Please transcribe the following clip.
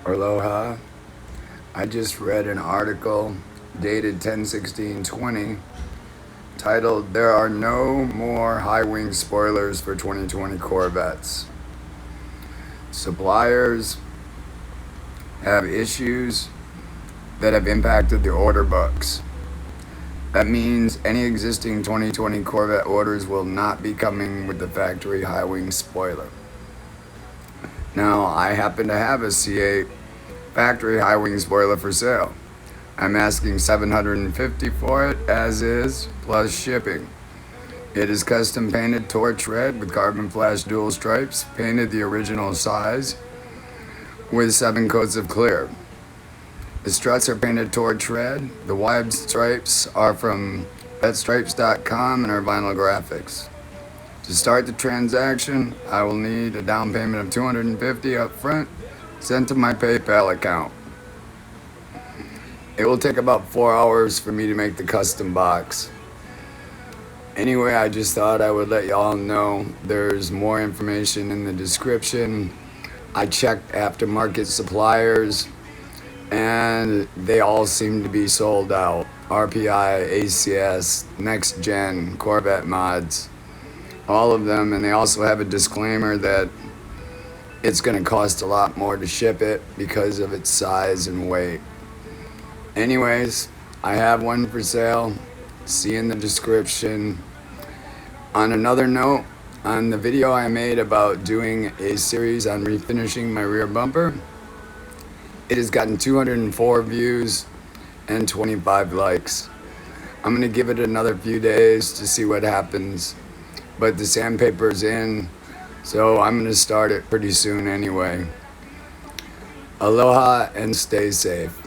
Aloha. I just read an article dated 10/16/20 titled "There Are No More High Wing Spoilers for 2020 Corvettes." Suppliers have issues that have impacted the order books. That means any existing 2020 Corvette orders will not be coming with the factory high wing spoiler. Now, I happen to have a C8 factory high wing spoiler for sale. I'm asking $750 for it as is, plus shipping. It is custom painted torch red with carbon flash dual stripes, painted the original size with 7 coats of clear. The struts are painted torch red. The wide stripes are from vetstripes.com and are vinyl graphics. To start the transaction, I will need a down payment of $250 up front, sent to my PayPal account. It will take about 4 hours for me to make the custom box. Anyway, I just thought I would let y'all know there's more information in the description. I checked aftermarket suppliers and they all seem to be sold out. RPI, ACS, Next Gen, Corvette mods, all of them. And they also have a disclaimer that it's going to cost a lot more to ship it because of its size and weight. Anyways, I have one for sale. See in the description. On another note, on the video I made about doing a series on refinishing my rear bumper, it has gotten 204 views and 25 likes. I'm going to give it another few days to see what happens, but the sandpaper's in, so I'm going to start it pretty soon anyway. Aloha and stay safe.